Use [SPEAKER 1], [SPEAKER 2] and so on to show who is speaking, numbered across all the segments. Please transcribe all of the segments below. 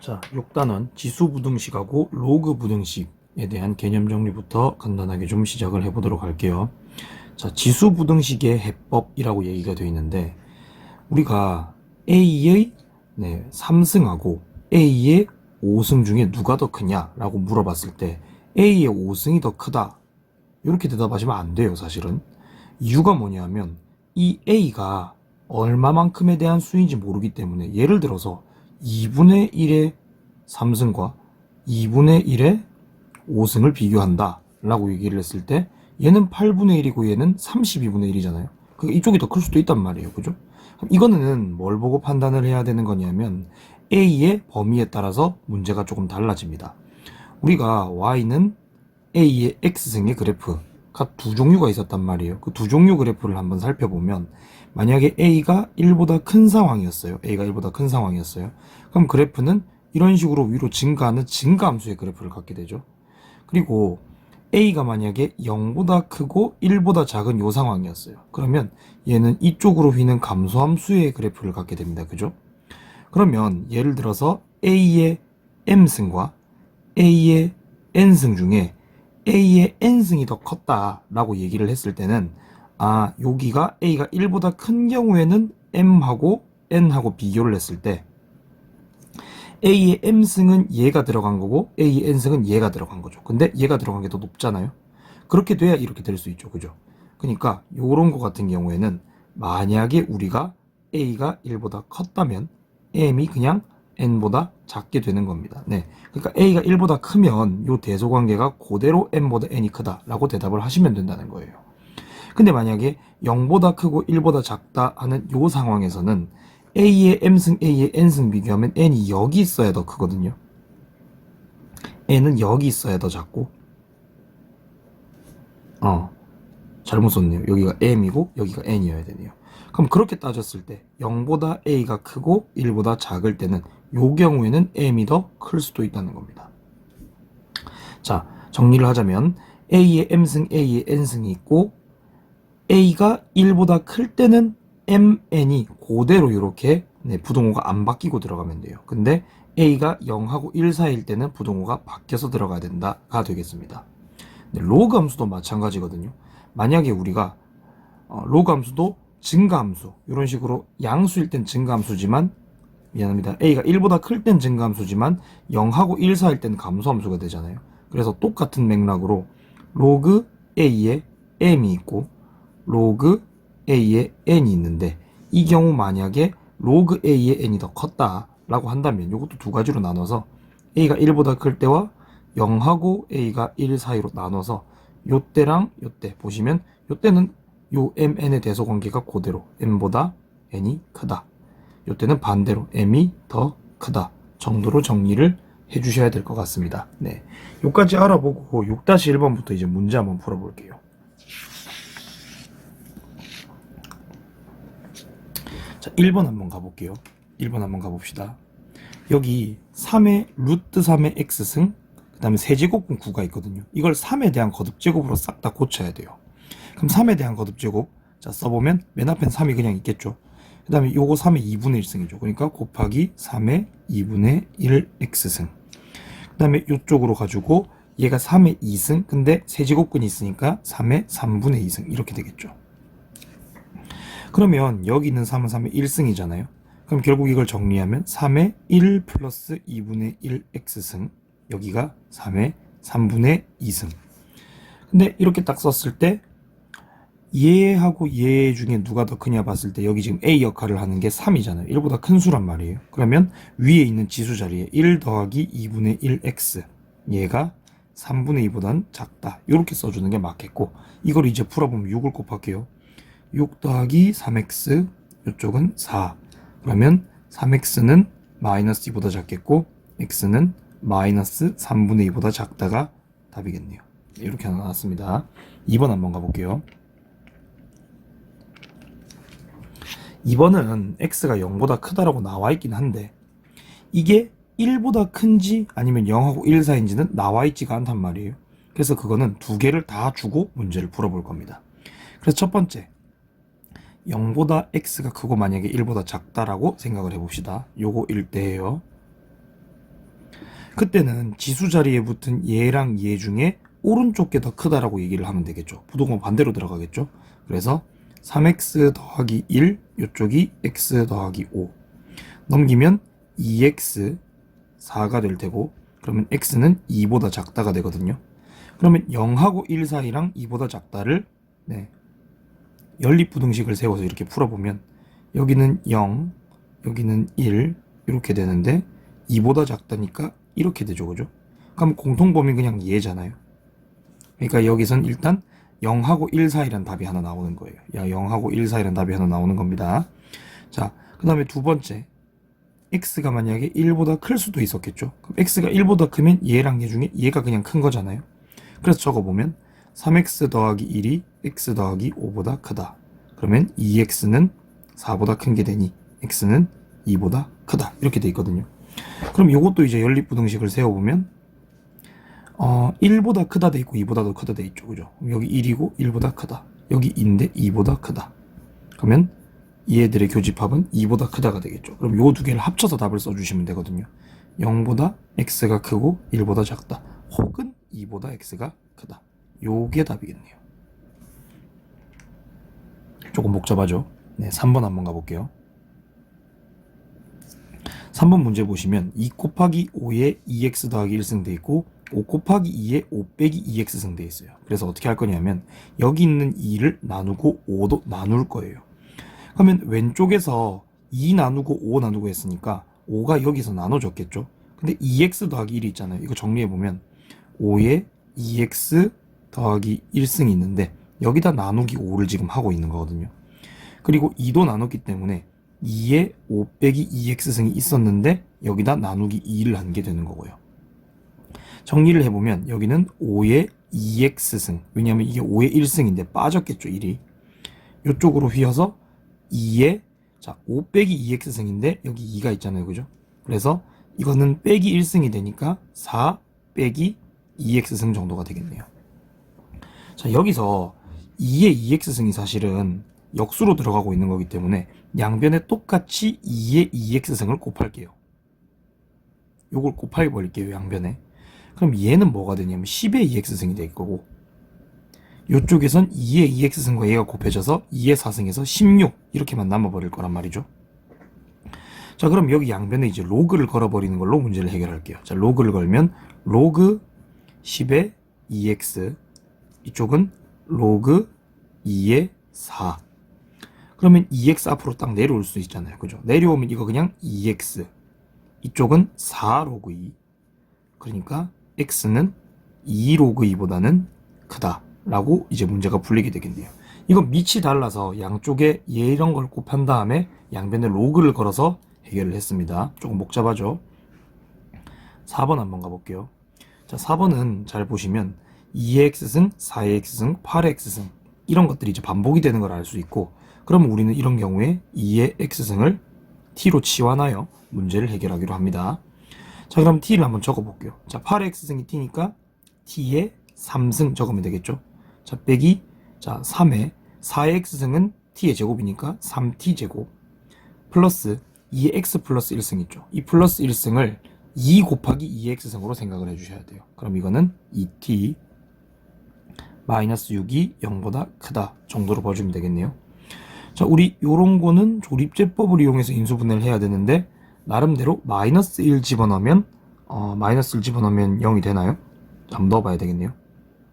[SPEAKER 1] 자, 6단원 지수부등식하고 로그부등식에 대한 개념 정리부터 간단하게 좀 시작을 해보도록 할게요. 자, 지수부등식의 해법이라고 얘기가 되어 있는데, 우리가 A의 3승하고 A의 5승 중에 누가 더 크냐라고 물어봤을 때 A의 5승이 더 크다, 이렇게 대답하시면 안 돼요. 사실은 이유가 뭐냐면 이 A가 얼마만큼에 대한 수인지 모르기 때문에, 예를 들어서 2분의 1의 3승과 2분의 1의 5승을 비교한다 라고 얘기를 했을 때, 얘는 8분의 1이고 얘는 32분의 1이잖아요. 그러니까 이쪽이 더 클 수도 있단 말이에요. 그죠? 그럼 이거는 뭘 보고 판단을 해야 되는 거냐면 A의 범위에 따라서 문제가 조금 달라집니다. 우리가 Y는 A의 X승의 그래프가 두 종류가 있었단 말이에요. 그 두 종류 그래프를 한번 살펴보면, 만약에 A가 1보다 큰 상황이었어요. A가 1보다 큰 상황이었어요. 그럼 그래프는 이런 식으로 위로 증가하는 증가함수의 그래프를 갖게 되죠. 그리고 A가 만약에 0보다 크고 1보다 작은 요 상황이었어요. 그러면 얘는 이쪽으로 휘는 감소함수의 그래프를 갖게 됩니다. 그죠? 그러면 예를 들어서 A의 M승과 A의 N승 중에 A의 N승이 더 컸다라고 얘기를 했을 때는, 여기가 A가 1보다 큰 경우에는 M하고 N하고 비교를 했을 때 A의 M승은 얘가 들어간 거고 A의 N승은 얘가 들어간 거죠. 근데 얘가 들어간 게 더 높잖아요. 그렇게 돼야 이렇게 될 수 있죠. 그죠? 그러니까 요런 거 같은 경우에는, 만약에 우리가 A가 1보다 컸다면 M이 그냥 N보다 작게 되는 겁니다. 네. 그러니까 A가 1보다 크면 요 대소관계가 그대로 M보다 N이 크다라고 대답을 하시면 된다는 거예요. 근데 만약에 0보다 크고 1보다 작다 하는 요 상황에서는 A의 M승, A의 N승 비교하면 N이 여기 있어야 더 크거든요. N은 여기 있어야 더 작고, 잘못 썼네요. 여기가 M이고 여기가 N이어야 되네요. 그럼 그렇게 따졌을 때 0보다 A가 크고 1보다 작을 때는 요 경우에는 M이 더 클 수도 있다는 겁니다. 자, 정리를 하자면 A의 M승, A의 N승이 있고, A가 1보다 클 때는 MN이 그대로 이렇게 부동호가 안 바뀌고 들어가면 돼요. 근데 A가 0하고 1 사이일 때는 부동호가 바뀌어서 들어가야 된다가 되겠습니다. 로그 함수도 마찬가지거든요. 만약에 우리가 로그 함수도 증가함수, 이런 식으로 양수일 땐 증가함수지만, 미안합니다, A가 1보다 클 땐 증가함수지만 0하고 1 사이일 땐 감소함수가 되잖아요. 그래서 똑같은 맥락으로 로그 A에 M이 있고 로그 A에 N이 있는데, 이 경우 만약에 로그 A에 N이 더 컸다 라고 한다면 이것도 두 가지로 나눠서 A가 1보다 클 때와 0하고 A가 1 사이로 나눠서 요때랑 요때 보시면, 요때는 요 MN의 대소관계가 그대로 M보다 N이 크다, 요때는 반대로 M이 더 크다 정도로 정리를 해주셔야 될 것 같습니다. 네, 요까지 알아보고 6-1번부터 이제 문제 한번 풀어볼게요. 자, 1번 한번 가볼게요. 1번 한번 가봅시다. 여기 3의 루트 3의 x승, 그 다음에 세제곱분 9가 있거든요. 이걸 3에 대한 거듭제곱으로 싹 다 고쳐야 돼요. 그럼 3에 대한 거듭제곱, 자 써보면 맨 앞엔 3이 그냥 있겠죠. 그 다음에 요거 3의 2분의 1승이죠. 그러니까 곱하기 3의 2분의 1 x승. 그 다음에 요쪽으로 가지고 얘가 3의 2승, 근데 세제곱근이 있으니까 3의 3분의 2승 이렇게 되겠죠. 그러면 여기 있는 3은 3의 1승이잖아요. 그럼 결국 이걸 정리하면 3의 1 플러스 2분의 1 x승, 여기가 3의 3분의 2승. 근데 이렇게 딱 썼을 때 얘하고 얘 중에 누가 더 크냐 봤을 때, 여기 지금 A 역할을 하는 게 3이잖아요. 1보다 큰 수란 말이에요. 그러면 위에 있는 지수 자리에 1 더하기 2분의 1x, 얘가 3분의 2보단 작다, 이렇게 써주는 게 맞겠고, 이걸 이제 풀어보면 6을 곱할게요. 6 더하기 3x, 이쪽은 4. 그러면 3x는 마이너스 2보다 작겠고 x는 마이너스 3분의 2보다 작다가 답이겠네요. 이렇게 하나 나왔습니다. 2번 한번 가볼게요. 2번은 x가 0보다 크다라고 나와 있긴 한데, 이게 1보다 큰지 아니면 0하고 1 사이인지는 나와 있지가 않단 말이에요. 그래서 그거는 두 개를 다 주고 문제를 풀어볼 겁니다. 그래서 첫 번째, 0보다 x가 크고 만약에 1보다 작다라고 생각을 해봅시다. 요거 1대예요. 그때는 지수 자리에 붙은 얘랑 얘 중에 오른쪽 게 더 크다라고 얘기를 하면 되겠죠. 부동호 반대로 들어가겠죠. 그래서 3x 더하기 1, 이쪽이 x 더하기 5 넘기면 2x 4가 될 테고, 그러면 x는 2보다 작다가 되거든요. 그러면 0하고 1 사이랑 2보다 작다를 연립부등식을 세워서 이렇게 풀어보면 여기는 0, 여기는 1 이렇게 되는데 2보다 작다니까 이렇게 되죠. 그죠? 그럼 공통범위 그냥 얘잖아요. 그러니까 여기선 일단 0하고 1 사이란 답이 하나 나오는 거예요. 0하고 1 사이란 답이 하나 나오는 겁니다. 자, 그 다음에 두 번째, x가 만약에 1보다 클 수도 있었겠죠. 그럼 x가 1보다 크면 얘랑 얘 중에 얘가 그냥 큰 거잖아요. 그래서 적어보면 3x 더하기 1이 x 더하기 5보다 크다. 그러면 2x는 4보다 큰 게 되니 x는 2보다 크다. 이렇게 돼 있거든요. 그럼 이것도 이제 연립부등식을 세워보면 1보다 크다 돼 있고 2보다 더 크다 돼 있죠. 그죠? 여기 1이고 1보다 크다. 여기 2인데 2보다 크다. 그러면 얘들의 교집합은 2보다 크다가 되겠죠. 그럼 요 두 개를 합쳐서 답을 써주시면 되거든요. 0보다 x가 크고 1보다 작다. 혹은 2보다 x가 크다. 요게 답이겠네요. 조금 복잡하죠? 네, 3번 한번 가볼게요. 3번 문제 보시면 2 곱하기 5에 2x 더하기 1승 돼 있고 5 곱하기 2에 5 빼기 2x승 돼 있어요. 그래서 어떻게 할 거냐면 여기 있는 2를 나누고 5도 나눌 거예요. 그러면 왼쪽에서 2 나누고 5 나누고 했으니까 5가 여기서 나눠졌겠죠. 근데 2x 더하기 1이 있잖아요. 이거 정리해보면 5에 2x 더하기 1승이 있는데 여기다 나누기 5를 지금 하고 있는 거거든요. 그리고 2도 나눴기 때문에 2에 5 빼기 2x승이 있었는데 여기다 나누기 2를 한 게 되는 거고요. 정리를 해보면 여기는 5의 2x승, 왜냐하면 이게 5의 1승인데 빠졌겠죠. 1이 이쪽으로 휘어서 2의 5 빼기 2x승인데 여기 2가 있잖아요. 그죠? 그래서 이거는 빼기 1승이 되니까 4 빼기 2x승 정도가 되겠네요. 자, 여기서 2의 2x승이 사실은 역수로 들어가고 있는 거기 때문에 양변에 똑같이 2의 2x승을 곱할게요. 요걸 곱해버릴게요. 양변에. 그럼 얘는 뭐가 되냐면 10의 2x승이 될 거고, 요쪽에선 2의 2x승과 얘가 곱해져서 2의 4승에서 16 이렇게만 남아버릴 거란 말이죠. 자, 그럼 여기 양변에 이제 로그를 걸어버리는 걸로 문제를 해결할게요. 자, 로그를 걸면 로그 10의 2x, 이쪽은 로그 2의 4. 그러면 2x 앞으로 딱 내려올 수 있잖아요. 그죠? 내려오면 이거 그냥 2x, 이쪽은 4 로그 2. 그러니까 x는 2 로그 2보다는 크다 라고 이제 문제가 풀리게 되겠네요. 이건 밑이 달라서 양쪽에 이런 걸 곱한 다음에 양변에 로그를 걸어서 해결을 했습니다. 조금 복잡하죠? 4번 한번 가볼게요. 자, 4번은 잘 보시면 2의 x승, 4의 x승, 8의 x승 이런 것들이 이제 반복이 되는 걸 알 수 있고, 그러면 우리는 이런 경우에 2의 x승을 t로 치환하여 문제를 해결하기로 합니다. 자, 그럼 t를 한번 적어볼게요. 자, 8의 x승이 t니까 t의 3승 적으면 되겠죠. 자, 빼기 3의 4의 x승은 t의 제곱이니까 3t 제곱 플러스 2의 x 플러스 1승 있죠. 이 플러스 1승을 2 곱하기 2의 x승으로 생각을 해주셔야 돼요. 그럼 이거는 2t 마이너스 6이 0보다 크다 정도로 봐주면 되겠네요. 자, 우리 요런 거는 조립제법을 이용해서 인수분해를 해야 되는데 나름대로 마이너스 1 집어넣으면 마이너스 1 집어넣으면 0이 되나요? 한번 넣어봐야 되겠네요.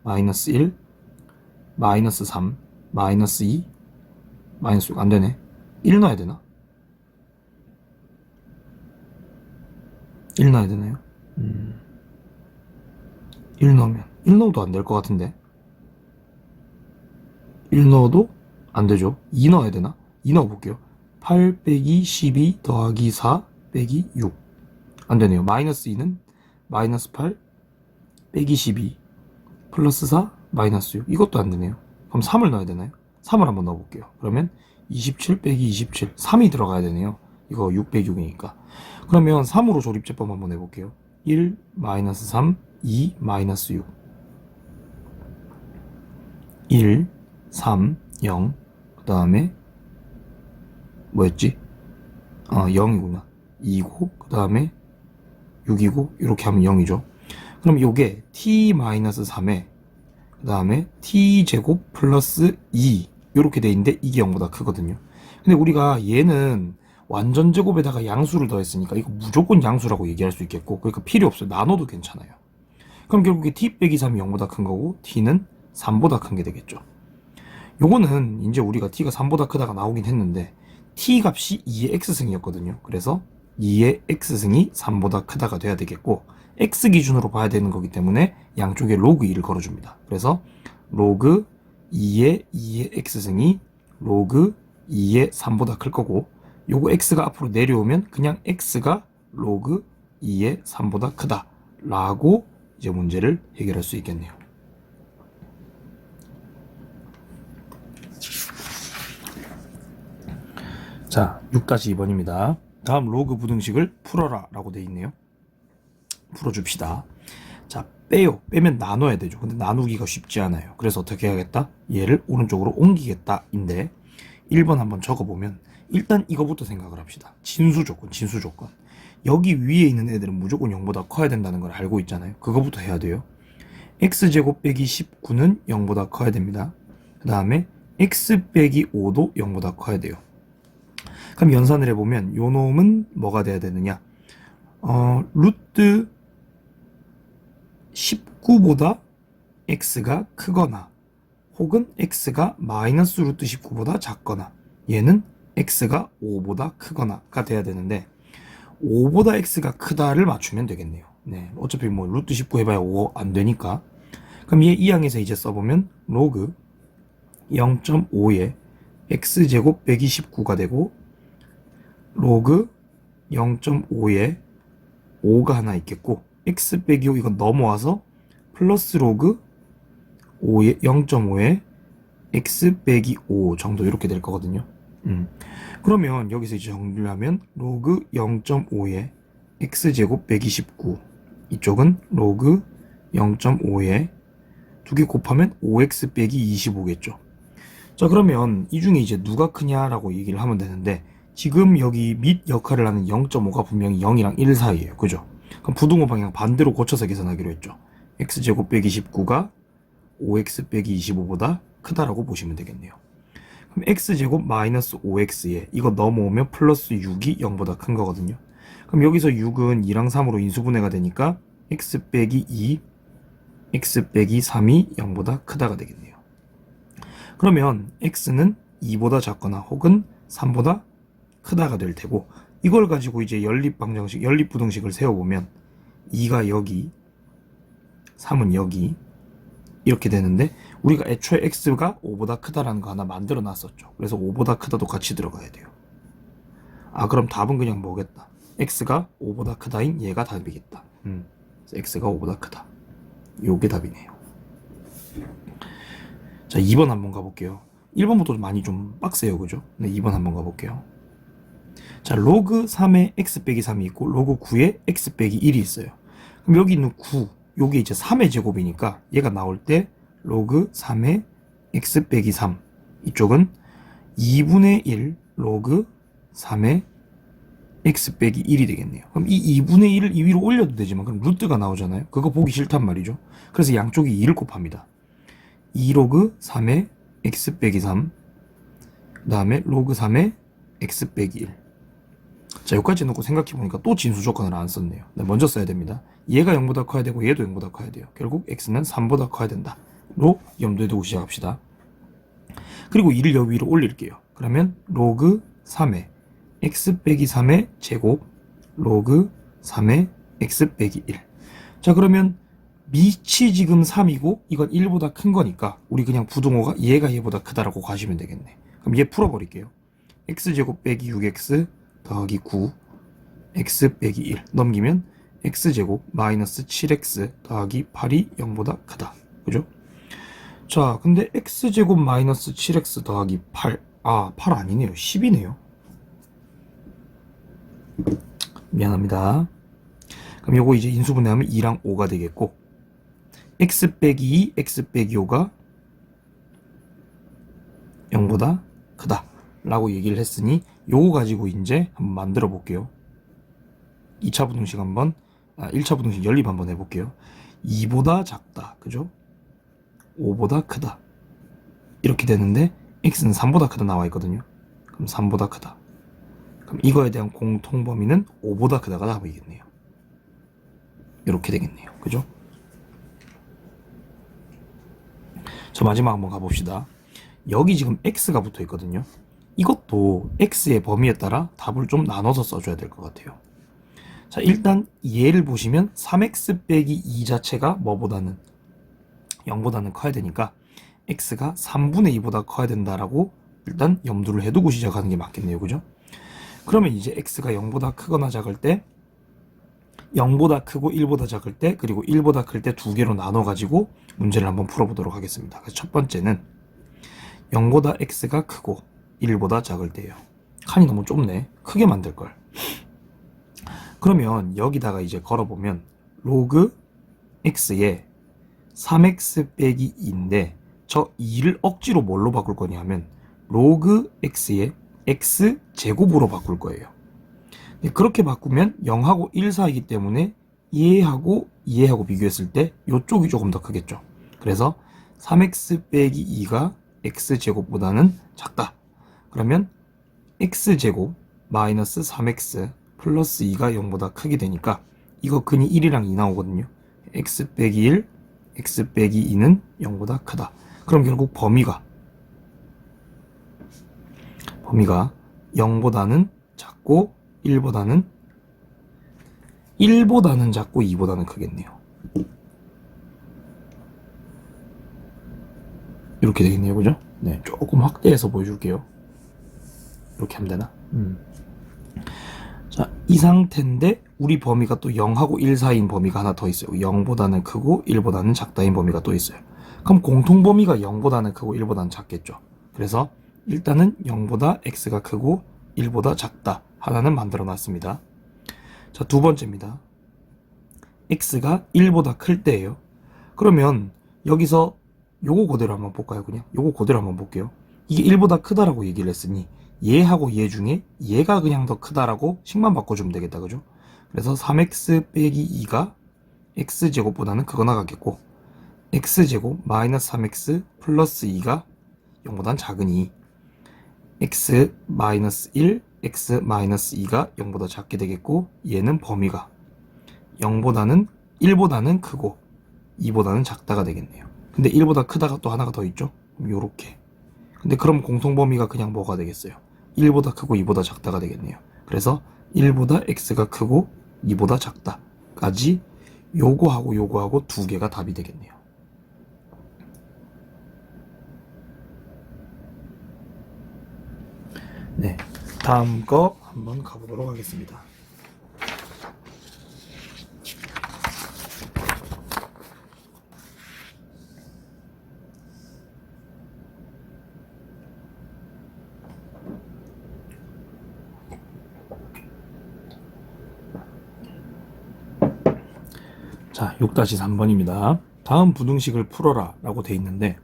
[SPEAKER 1] 마이너스 1, 마이너스 3, 마이너스 2, 마이너스 6 안되네. 1 넣어야 되나? 1 넣어야 되나요? 1 넣으면 1 넣어도 안 될 것 같은데 1 넣어도 안 되죠. 2 넣어야 되나? 2 넣어볼게요. 8 빼기 12 더하기 4 빼기 6 안되네요. 마이너스 2는 마이너스 8 빼기 12 플러스 4 마이너스 6 이것도 안되네요. 그럼 3을 넣어야 되나요? 3을 한번 넣어볼게요. 그러면 27 빼기 27 3이 들어가야 되네요. 이거 6 빼기 6이니까. 그러면 3으로 조립제법 한번 해볼게요. 1 마이너스 3 2 마이너스 6 1 3 0 그 다음에 뭐였지? 0이구나. 2고 그 다음에 6이고 이렇게 하면 0이죠. 그럼 요게 t-3에 그 다음에 t제곱 플러스 2 이렇게 돼 있는데 이게 0보다 크거든요. 근데 우리가 얘는 완전 제곱에다가 양수를 더했으니까 이거 무조건 양수라고 얘기할 수 있겠고, 그러니까 필요 없어요. 나눠도 괜찮아요. 그럼 결국에 t 빼기 3이 0보다 큰 거고 t는 3보다 큰 게 되겠죠. 요거는 이제 우리가 t가 3보다 크다가 나오긴 했는데 t 값이 2의 x승이었거든요. 그래서 2의 x승이 3보다 크다가 돼야 되겠고, x 기준으로 봐야 되는 거기 때문에 양쪽에 로그 2를 걸어줍니다. 그래서 로그 2의 x승이 로그 2의 3보다 클 거고, 요거 x가 앞으로 내려오면 그냥 x가 로그 2의 3보다 크다 라고 이제 문제를 해결할 수 있겠네요. 자, 6-2번입니다. 다음 로그 부등식을 풀어라 라고 돼 있네요. 풀어줍시다. 자, 빼요. 빼면 나눠야 되죠. 근데 나누기가 쉽지 않아요. 그래서 어떻게 해야겠다? 얘를 오른쪽으로 옮기겠다 인데 1번 한번 적어보면 일단 이거부터 생각을 합시다. 진수 조건. 여기 위에 있는 애들은 무조건 0보다 커야 된다는 걸 알고 있잖아요. 그거부터 해야 돼요. x제곱 빼기 19는 0보다 커야 됩니다. 그 다음에 x 빼기 5도 0보다 커야 돼요. 그럼 연산을 해보면 요 놈은 뭐가 돼야 되느냐? 루트 19보다 x가 크거나 혹은 x가 마이너스 루트 19보다 작거나 얘는 x가 5보다 크거나가 돼야 되는데 5보다 x가 크다를 맞추면 되겠네요. 네, 어차피 뭐 루트 19 해봐야 5 안 되니까. 그럼 얘 이 항에서 이제 써보면 로그 0.5에 x제곱 빼기 19가 되고 로그 0.5에 5가 하나 있겠고 x 빼기 5 이건 넘어와서 플러스 로그 0.5에 x 빼기 5 정도 이렇게 될 거거든요. 그러면 여기서 이제 정리를 하면 로그 0.5에 x제곱 빼기 19 이쪽은 로그 0.5에 두 개 곱하면 5x 빼기 25겠죠. 자, 그러면 이 중에 이제 누가 크냐라고 얘기를 하면 되는데 지금 여기 밑 역할을 하는 0.5가 분명히 0이랑 1 사이에요. 그죠? 그럼 부등호 방향 반대로 고쳐서 계산하기로 했죠. x제곱 빼기 19가 5x 빼기 25보다 크다라고 보시면 되겠네요. 그럼 x제곱 마이너스 5x에 이거 넘어오면 플러스 6이 0보다 큰 거거든요. 그럼 여기서 6은 2랑 3으로 인수분해가 되니까 x 빼기 2, x 빼기 3이 0보다 크다가 되겠네요. 그러면 x는 2보다 작거나 혹은 3보다 크다가 될 테고, 이걸 가지고 이제 연립방정식, 연립부등식을 세워보면 2가 여기, 3은 여기 이렇게 되는데 우리가 애초에 x가 5보다 크다라는 거 하나 만들어 놨었죠. 그래서 5보다 크다도 같이 들어가야 돼요. 그럼 답은 그냥 뭐겠다. x가 5보다 크다인 얘가 답이겠다. x가 5보다 크다. 요게 답이네요. 자, 2번 한번 가볼게요. 1번부터 많이 좀 빡세요. 그죠? 네, 2번 한번 가볼게요. 자, 로그 3에 x 빼기 3이 있고 로그 9에 x 빼기 1이 있어요. 그럼 여기 있는 9, 요게 이제 3의 제곱이니까 얘가 나올 때 로그 3에 x 빼기 3 이쪽은 2분의 1 로그 3에 x 빼기 1이 되겠네요. 그럼 이 2분의 1을 이 위로 올려도 되지만 그럼 루트가 나오잖아요. 그거 보기 싫단 말이죠. 그래서 양쪽이 2를 곱합니다. 2 로그 3에 x 빼기 3 그 다음에 로그 3에 x 빼기 1. 자, 여기까지 놓고 생각해보니까 또 진수 조건을 안 썼네요. 네, 먼저 써야 됩니다. 얘가 0보다 커야 되고 얘도 0보다 커야 돼요. 결국 x는 3보다 커야 된다 로 염두에 두고 시작합시다. 그리고 2를 여기 위로 올릴게요. 그러면 로그 3에 x 빼기 3의 제곱 로그 3의 x 빼기 1. 자, 그러면 밑이 지금 3이고 이건 1보다 큰 거니까 우리 그냥 부등호가 얘가 얘보다 크다라고 가시면 되겠네. 그럼 얘 풀어버릴게요. x제곱 빼기 6x 더하기 9 x 빼기 1 넘기면 x제곱 마이너스 7x 더하기 8이 0보다 크다. 그죠? 자, 근데 x제곱 마이너스 7x 더하기 8 8 아니네요. 10이네요. 미안합니다. 그럼 요거 이제 인수분해하면 2랑 5가 되겠고 x 빼기 2, x 빼기 5가 0보다 크다 라고 얘기를 했으니 요거 가지고 이제 한번 만들어 볼게요. 2차 부등식 한번 1차 부등식 연립 한번 해볼게요. 2보다 작다. 그죠? 5보다 크다. 이렇게 되는데 x는 3보다 크다 나와 있거든요. 그럼 3보다 크다. 그럼 이거에 대한 공통 범위는 5보다 크다가 답이겠네요. 이렇게 되겠네요. 그죠? 자, 마지막 한번 가봅시다. 여기 지금 x가 붙어 있거든요. 이것도 x의 범위에 따라 답을 좀 나눠서 써줘야 될 것 같아요. 자, 일단 얘를 보시면 3x 빼기 2 자체가 뭐보다는 0보다는 커야 되니까 x가 3분의 2보다 커야 된다라고 일단 염두를 해두고 시작하는 게 맞겠네요. 그죠? 그러면 이제 x가 0보다 크거나 작을 때 0보다 크고 1보다 작을 때 그리고 1보다 클 때 두 개로 나눠 가지고 문제를 한번 풀어보도록 하겠습니다. 그래서 첫 번째는 0보다 x가 크고 1보다 작을 때요. 칸이 너무 좁네. 크게 만들걸. 그러면 여기다가 이제 걸어보면 로그 x에 3x 빼기 2인데 저 2를 억지로 뭘로 바꿀 거냐면 로그 x에 x 제곱으로 바꿀 거예요. 그렇게 바꾸면 0하고 1 사이이기 때문에 얘하고 비교했을 때 이쪽이 조금 더 크겠죠. 그래서 3x 빼기 2가 x제곱보다는 작다. 그러면 x제곱 마이너스 3x 플러스 2가 0보다 크게 되니까 이거 근이 1이랑 2 나오거든요. x 빼기 1, x 빼기 2는 0보다 크다. 그럼 결국 범위가 0보다는 작고 1보다는 작고 2보다는 크겠네요. 이렇게 되겠네요. 그죠? 네, 조금 확대해서 보여줄게요. 이렇게 하면 되나? 자, 이 상태인데 우리 범위가 또 0하고 1 사이인 범위가 하나 더 있어요. 0보다는 크고 1보다는 작다인 범위가 또 있어요. 그럼 공통 범위가 0보다는 크고 1보다는 작겠죠. 그래서 일단은 0보다 x가 크고 1보다 작다 하나는 만들어 놨습니다. 자, 두 번째입니다. x가 1보다 클 때예요. 그러면 여기서 요거 그대로 한번 볼까요? 그냥 요거 그대로 한번 볼게요. 이게 1보다 크다라고 얘기를 했으니 얘하고 얘 중에 얘가 그냥 더 크다라고 식만 바꿔주면 되겠다. 그죠? 그래서 3x 빼기 2가 x제곱보다는 크거 나가겠고 x제곱 마이너스 3x 플러스 2가 0보단 작으니 x 마이너스 1, x 마이너스 2가 0보다 작게 되겠고 얘는 범위가 1보다는 크고 2보다는 작다가 되겠네요. 근데 1보다 크다가 또 하나가 더 있죠? 요렇게. 근데 그럼 공통 범위가 그냥 뭐가 되겠어요? 1보다 크고 2보다 작다가 되겠네요. 그래서 1보다 x가 크고 2보다 작다까지 요거하고 두 개가 답이 되겠네요. 네, 다음 거 한번 가보도록 하겠습니다. 자, 6-3번입니다. 다음 부등식을 풀어라 라고 돼 있는데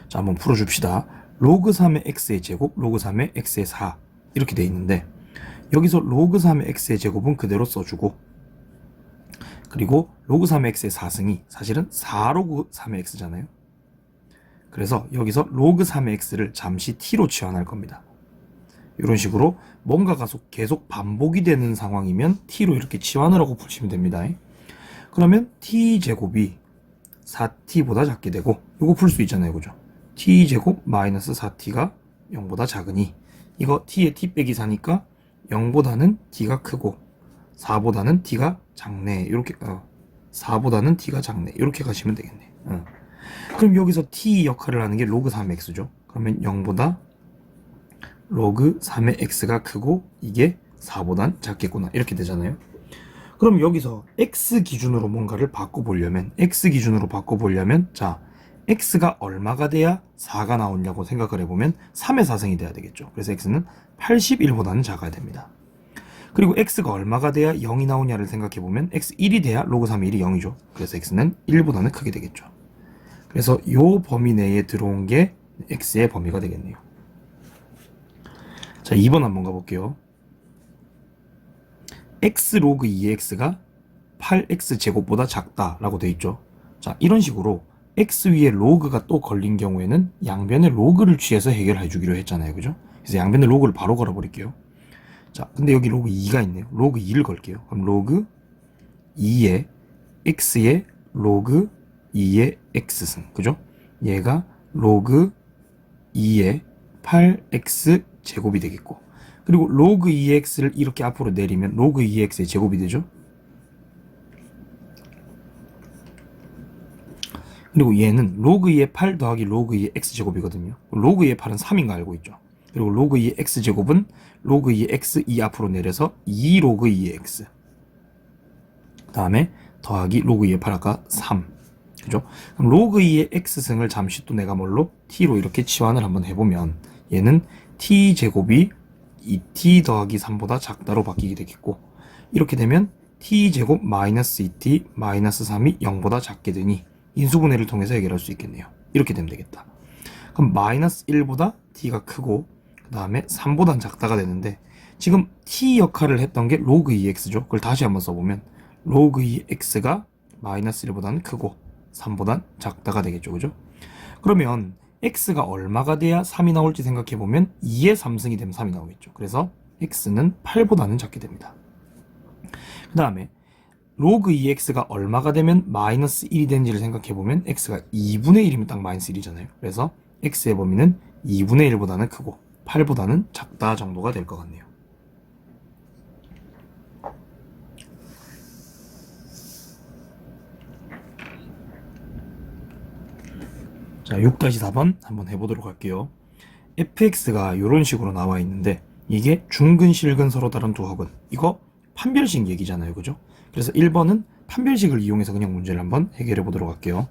[SPEAKER 1] 자, 한번 풀어줍시다. 로그 3의 x의 제곱, 로그 3의 x의 4 이렇게 돼 있는데 여기서 로그 3의 x의 제곱은 그대로 써주고 그리고 로그 3의 x의 4승이 사실은 4로그 3의 x잖아요. 그래서 여기서 로그 3의 x를 잠시 t로 치환할 겁니다. 이런 식으로 뭔가가 계속 반복이 되는 상황이면 t로 이렇게 치환을 하고 푸시면 됩니다. 그러면 t제곱이 4t보다 작게 되고 이거 풀 수 있잖아요. 그죠? t제곱 마이너스 4t가 0보다 작으니 이거 t에 t 빼기 4니까 0보다는 t가 크고 4보다는 t가 작네. 이렇게 4보다는 t가 작네. 이렇게 가시면 되겠네. 그럼 여기서 t 역할을 하는 게 로그 3의 x죠. 그러면 0보다 로그 3의 x가 크고 이게 4보단 작겠구나. 이렇게 되잖아요. 그럼 여기서 x 기준으로 뭔가를 바꿔보려면 자, x가 얼마가 돼야 4가 나오냐고 생각을 해보면 3의 4승이 돼야 되겠죠. 그래서 x는 81보다는 작아야 됩니다. 그리고 x가 얼마가 돼야 0이 나오냐를 생각해보면 x 1이 돼야 로그 3의 1이 0이죠. 그래서 x는 1보다는 크게 되겠죠. 그래서 요 범위 내에 들어온 게 x의 범위가 되겠네요. 자, 2번 한번 가볼게요. x 로그 2의 x가 8x제곱보다 작다라고 돼 있죠. 자, 이런 식으로 x 위에 로그가 또 걸린 경우에는 양변의 로그를 취해서 해결해 주기로 했잖아요. 그죠? 그래서 양변의 로그를 바로 걸어버릴게요. 자, 근데 여기 로그 2가 있네요. 로그 2를 걸게요. 그럼 로그 2의 x의 로그 2의 x승. 그죠? 얘가 로그 2의 8x 제곱이 되겠고, 그리고 로그 2x를 이렇게 앞으로 내리면 로그 2x의 제곱이 되죠. 그리고 얘는 로그 2의 8 더하기 로그 2의 x제곱이거든요. 로그 2의 8은 3인 거 알고 있죠. 그리고 로그 2의 x제곱은 로그 2의 x 2 앞으로 내려서 2 로그 2의 x, 그 다음에 더하기 로그 2의 8 아까 3. 그죠? 그럼 로그 2의 x승을 잠시 또 내가 뭘로? t로 이렇게 치환을 한번 해보면 얘는 t제곱이 2t 더하기 3보다 작다로 바뀌게 되겠고, 이렇게 되면 t제곱 마이너스 2t 마이너스 3이 0보다 작게 되니 인수분해를 통해서 해결할 수 있겠네요. 이렇게 되면 되겠다. 그럼 마이너스 1보다 t가 크고 그 다음에 3보단 작다가 되는데, 지금 t 역할을 했던 게 로그 2x죠. 그걸 다시 한번 써보면 로그 2x가 마이너스 1보다는 크고 3보단 작다가 되겠죠. 그죠? 그러면 x가 얼마가 돼야 3이 나올지 생각해보면 2의 3승이 되면 3이 나오겠죠. 그래서 x는 8보다는 작게 됩니다. 그 다음에 로그 2x가 얼마가 되면 마이너스 1이 되는지를 생각해보면 x가 2분의 1이면 딱 마이너스 1이잖아요. 그래서 x의 범위는 2분의 1보다는 크고 8보다는 작다 정도가 될 것 같네요. 자, 6-4번 한번 해보도록 할게요. fx가 이런 식으로 나와 있는데 이게 중근, 실근 서로 다른 두 합은, 이거 판별식 얘기잖아요. 그죠? 그래서 1번은 판별식을 이용해서 그냥 문제를 한번 해결해 보도록 할게요.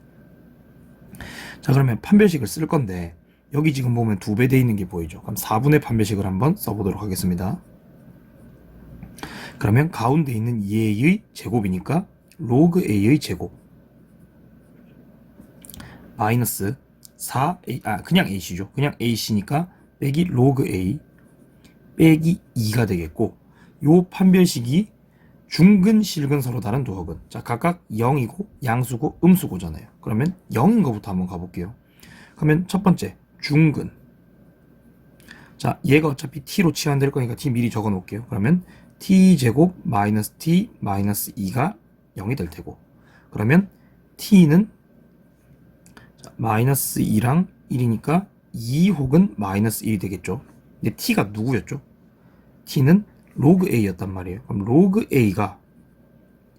[SPEAKER 1] 자, 그러면 판별식을 쓸 건데 여기 지금 보면 2배 돼 있는 게 보이죠? 그럼 4분의 판별식을 한번 써보도록 하겠습니다. 그러면 가운데 있는 a의 제곱이니까 로그 a의 제곱 마이너스 4a, 그냥 ac죠. 그냥 ac니까 빼기 로그 a 빼기 2가 되겠고, 요 판별식이 중근, 실근 서로 다른 두 합은, 자, 각각 0이고 양수고 음수고잖아요. 그러면 0인 거부터 한번 가볼게요. 그러면 첫 번째 중근, 자, 얘가 어차피 t로 치환될 거니까 t 미리 적어 놓을게요. 그러면 t제곱 마이너스 t 마이너스 2가 0이 될 테고, 그러면 t는 마이너스 2랑 1이니까 2 혹은 마이너스 1이 되겠죠. 근데 t가 누구였죠? t는 로그 a였단 말이에요. 그럼 로그 a가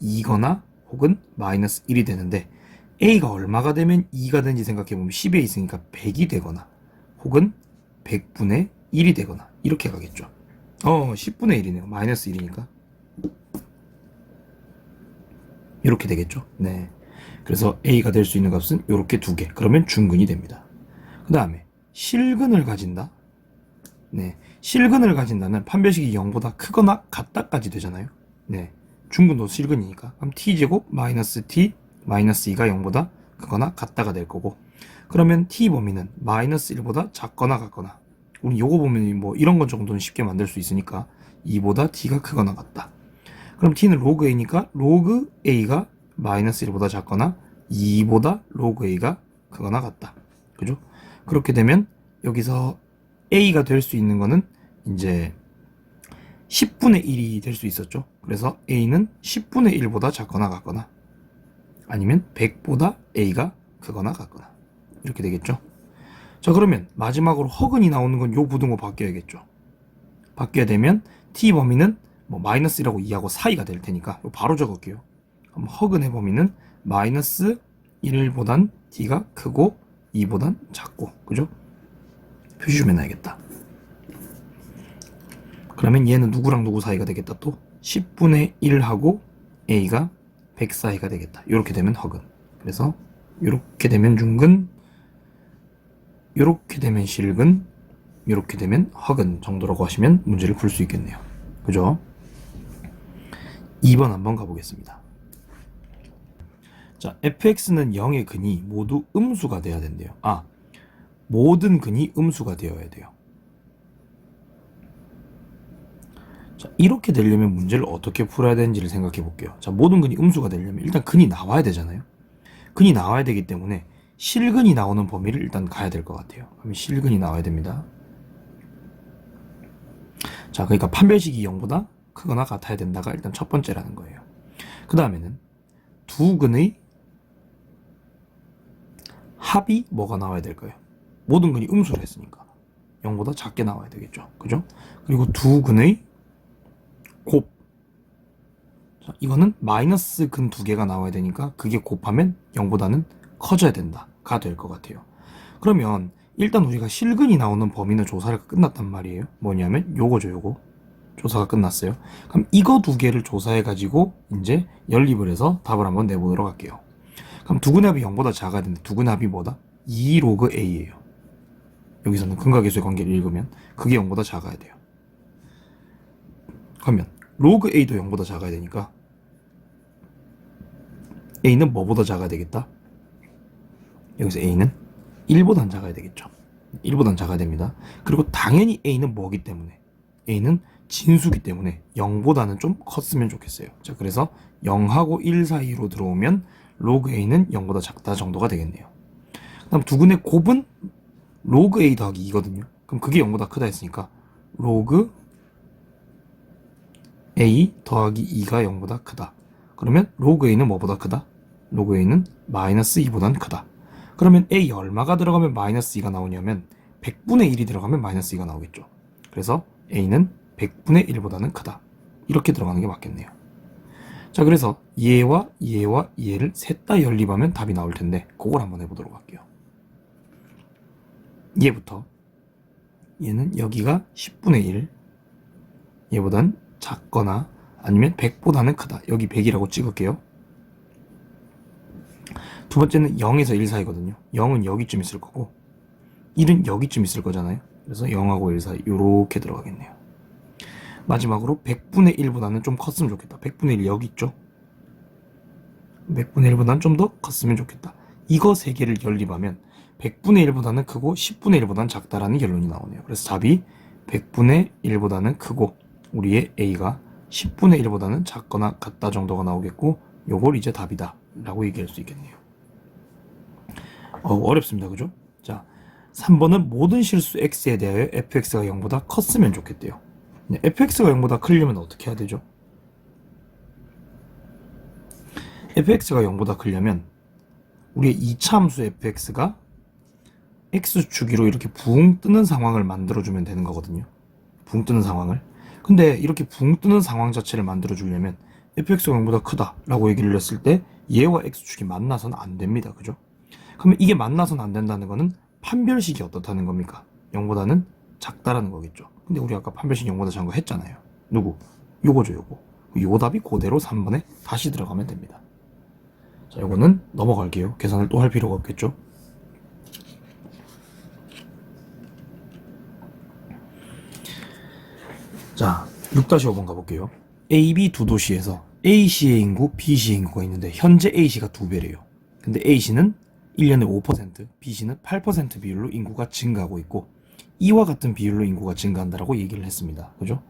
[SPEAKER 1] 2거나 혹은 마이너스 1이 되는데, a가 얼마가 되면 2가 되는지 생각해보면 10에 있으니까 100이 되거나 혹은 100분의 1이 되거나 이렇게 가겠죠. 10분의 1이네요. 마이너스 1이니까 이렇게 되겠죠. 네. 그래서 a가 될 수 있는 값은 이렇게 2개. 그러면 중근이 됩니다. 그 다음에 실근을 가진다. 네, 실근을 가진다는 판별식이 0보다 크거나 같다까지 되잖아요. 네, 중근도 실근이니까. 그럼 t제곱 마이너스 t 마이너스 2가 0보다 크거나 같다가 될 거고, 그러면 t 범위는 마이너스 1보다 작거나 같거나, 우리 요거 보면 뭐 이런 건 정도는 쉽게 만들 수 있으니까 2보다 t가 크거나 같다. 그럼 t는 로그 a니까 로그 a가 마이너스 1보다 작거나 2보다 로그 a가 크거나 같다. 그죠? 그렇게 되면 여기서 a가 될 수 있는 거는 이제 10분의 1이 될 수 있었죠. 그래서 a는 10분의 1보다 작거나 같거나 아니면 100보다 a가 크거나 같거나 이렇게 되겠죠. 자, 그러면 마지막으로 허근이 나오는 건 요 부등호 바뀌어야겠죠. 바뀌어야 되면 t 범위는 뭐 마이너스 1하고 2하고 사이가 될 테니까 바로 적을게요. 그럼 허근의 범위는 마이너스 1보단 t가 크고 2보단 작고, 그죠? 표시 좀 해놔야겠다. 그러면 얘는 누구랑 누구 사이가 되겠다? 또 10분의 1하고 a가 100 사이가 되겠다. 이렇게 되면 허근. 그래서 이렇게 되면 중근, 이렇게 되면 실근, 이렇게 되면 허근 정도라고 하시면 문제를 풀 수 있겠네요. 그죠? 2번 한번 가보겠습니다. 자, fx는 0의 근이 모두 음수가 돼야 된대요. 모든 근이 음수가 되어야 돼요. 자, 자, 이렇게 되려면 문제를 어떻게 풀어야 되는지를 생각해 볼게요. 자, 모든 근이 음수가 되려면 일단 근이 나와야 되잖아요. 근이 나와야 되기 때문에 실근이 나오는 범위를 일단 가야 될 것 같아요. 그럼 실근이 나와야 됩니다. 자, 그러니까 판별식이 0보다 크거나 같아야 된다가 일단 첫 번째라는 거예요. 그 다음에는 두 근의 합이 뭐가 나와야 될까요? 모든 근이 음수로 했으니까 0보다 작게 나와야 되겠죠. 그죠? 그리고 두 근의 곱. 자, 이거는 마이너스 근 두 개가 나와야 되니까 그게 곱하면 0보다는 커져야 된다가 될 것 같아요. 그러면 일단 우리가 실근이 나오는 범위는 조사가 끝났단 말이에요. 뭐냐면 요거죠, 요거. 조사가 끝났어요. 그럼 이거 두 개를 조사해 가지고 이제 연립을 해서 답을 한번 내보도록 할게요. 그럼 두근의 합이 0보다 작아야 되는데 두근의 합이 뭐다? 2 로그 A예요. 여기서는 근각계수의 관계를 읽으면 그게 0보다 작아야 돼요. 그러면 로그 A도 0보다 작아야 되니까 A는 뭐보다 작아야 되겠다? 여기서 A는 1보단 작아야 되겠죠. 1보단 작아야 됩니다. 그리고 당연히 A는 뭐기 때문에? A는 진수기 때문에 0보다는 좀 컸으면 좋겠어요. 자, 그래서 0하고 1 사이로 들어오면 로그 A는 0보다 작다 정도가 되겠네요. 그다음 두근의 곱은 로그 A 더하기 2거든요. 그럼 그게 0보다 크다 했으니까 로그 A 더하기 2가 0보다 크다. 그러면 로그 A는 뭐보다 크다? 로그 A는 마이너스 2보다는 크다. 그러면 A 얼마가 들어가면 마이너스 2가 나오냐면 100분의 1이 들어가면 마이너스 2가 나오겠죠. 그래서 A는 100분의 1보다는 크다. 이렇게 들어가는 게 맞겠네요. 자, 그래서 얘와 얘와 얘를 셋 다 연립하면 답이 나올 텐데 그걸 한번 해보도록 할게요. 얘부터 얘는 여기가 10분의 1 얘보단 작거나 아니면 100보다는 크다. 여기 100이라고 찍을게요. 두 번째는 0에서 1 사이거든요. 0은 여기쯤 있을 거고 1은 여기쯤 있을 거잖아요. 그래서 0하고 1 사이 요렇게 들어가겠네요. 마지막으로 100분의 1보다는 좀 컸으면 좋겠다. 100분의 1 여기 있죠. 100분의 1보다는 좀 더 컸으면 좋겠다. 이거 세 개를 연립하면 100분의 1보다는 크고 10분의 1보다는 작다라는 결론이 나오네요. 그래서 답이 100분의 1보다는 크고 우리의 A가 10분의 1보다는 작거나 같다 정도가 나오겠고 요걸 이제 답이다 라고 얘기할 수 있겠네요. 어렵습니다. 그죠? 자, 3번은 모든 실수 x에 대하여 fx가 0보다 컸으면 좋겠대요. fx가 0보다 크려면 어떻게 해야 되죠? fx가 0보다 크려면 우리의 2차 함수 fx가 x축으로 이렇게 붕 뜨는 상황을 만들어주면 되는 거거든요. 붕 뜨는 상황을. 근데 이렇게 붕 뜨는 상황 자체를 만들어주려면 fx가 0보다 크다 라고 얘기를 했을 때 얘와 x축이 만나서는 안 됩니다. 그죠? 그러면 이게 만나서는 안 된다는 거는 판별식이 어떻다는 겁니까? 0보다는 작다라는 거겠죠. 근데 우리 아까 판별식 0보다 작은 거 했잖아요. 누구? 요거죠, 요거. 요 답이 그대로 3번에 다시 들어가면 됩니다. 자, 요거는 넘어갈게요. 계산을 또 할 필요가 없겠죠. 자, 6-5번 가볼게요. A, B 두 도시에서 A시의 인구, B시의 인구가 있는데 현재 A시가 2배래요. 근데 A시는 1년에 5%, B시는 8% 비율로 인구가 증가하고 있고 이와 같은 비율로 인구가 증가한다라고 얘기를 했습니다. 그죠?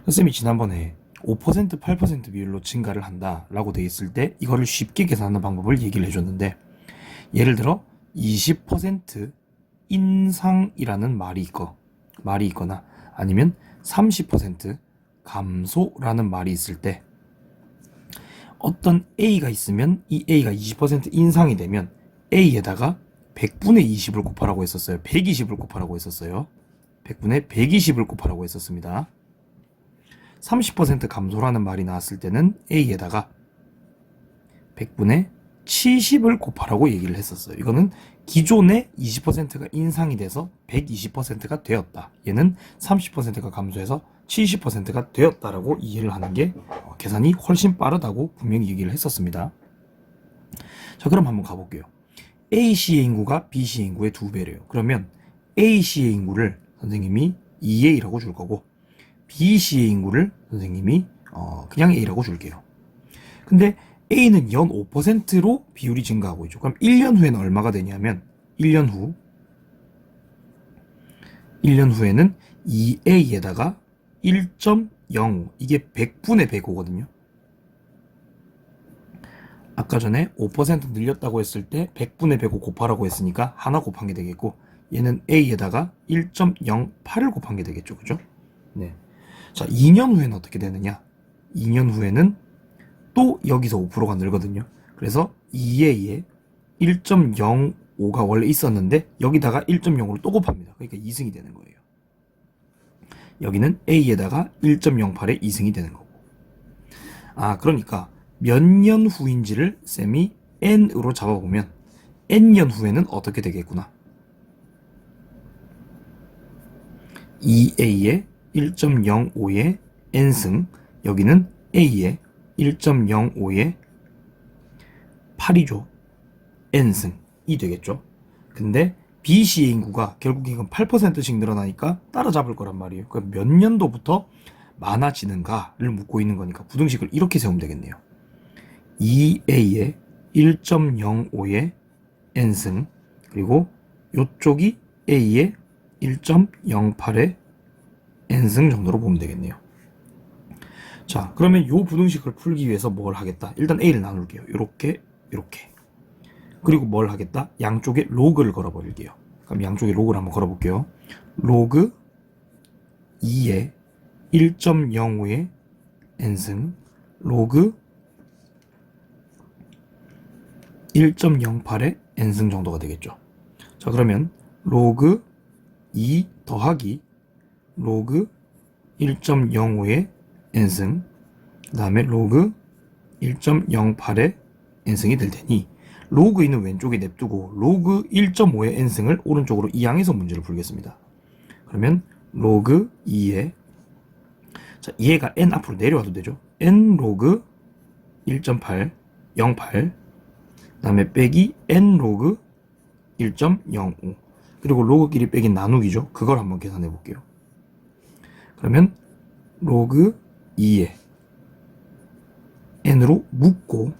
[SPEAKER 1] 쌤이 지난번에 5%, 8% 비율로 증가를 한다라고 돼 있을 때 이거를 쉽게 계산하는 방법을 얘기를 해줬는데 예를 들어 20% 인상이라는 말이 있거나 아니면 30% 감소라는 말이 있을 때 어떤 A가 있으면 이 A가 20% 인상이 되면 A에다가 100분의 20을 곱하라고 했었어요. 120을 곱하라고 했었어요. 100분의 120을 곱하라고 했었습니다. 30% 감소라는 말이 나왔을 때는 A에다가 100분의 70을 곱하라고 얘기를 했었어요. 이거는 기존의 20%가 인상이 돼서 120%가 되었다. 얘는 30%가 감소해서 70%가 되었다라고 이해를 하는 게 계산이 훨씬 빠르다고 분명히 얘기를 했었습니다. 자, 그럼 한번 가볼게요. A시의 인구가 B시의 인구의 2배래요. 그러면 A시의 인구를 선생님이 2A라고 줄 거고 B시의 인구를 선생님이 그냥 A라고 줄게요. 근데 A는 연 5%로 비율이 증가하고 있죠. 그럼 1년 후에는 얼마가 되냐면 1년 후에는 2A에다가 1.05 이게 100분의 105거든요. 아까 전에 5% 늘렸다고 했을 때 100분의 105 곱하라고 했으니까 하나 곱한 게 되겠고, 얘는 A에다가 1.08을 곱한 게 되겠죠. 그죠? 네. 자, 2년 후에는 어떻게 되느냐? 2년 후에는 또 여기서 5%가 늘거든요. 그래서 2A에 1.05가 원래 있었는데 여기다가 1.05를 또 곱합니다. 그러니까 2승이 되는 거예요. 여기는 A에다가 1.08에 2승이 되는 거고. 아, 그러니까 몇 년 후인지를 쌤이 N으로 잡아보면 N년 후에는 어떻게 되겠구나. 2A에 1.05에 N승, 여기는 A에 1.05에 8이죠. N승이 되겠죠. 근데 BC의 인구가 결국 이건 8%씩 늘어나니까 따라잡을 거란 말이에요. 그럼 몇 년도부터 많아지는가를 묻고 있는 거니까 부등식을 이렇게 세우면 되겠네요. 2A에 1.05에 N승, 그리고 이쪽이 A에 1.08에 N승 정도로 보면 되겠네요. 자, 그러면 이 부등식을 풀기 위해서 뭘 하겠다? 일단 A를 나눌게요. 이렇게. 그리고 뭘 하겠다? 양쪽에 로그를 걸어버릴게요. 그럼 양쪽에 로그를 한번 걸어볼게요. 로그 2에 1.05의 n승, 로그 1.08의 n승 정도가 되겠죠. 자, 그러면 로그 2 더하기 로그 1.05의 n승, 그 다음에 로그 1.08의 n승이 될 테니 로그 2는 왼쪽에 냅두고 로그 1.5의 n승을 오른쪽으로 이항해서 문제를 풀겠습니다. 그러면 로그 2에, 자, 얘가 n 앞으로 내려와도 되죠. n 로그 1.8 08, 그 다음에 빼기 n 로그 1.05, 그리고 로그끼리 빼기 나누기죠. 그걸 한번 계산해 볼게요. 그러면 로그 2에 n으로 묶고,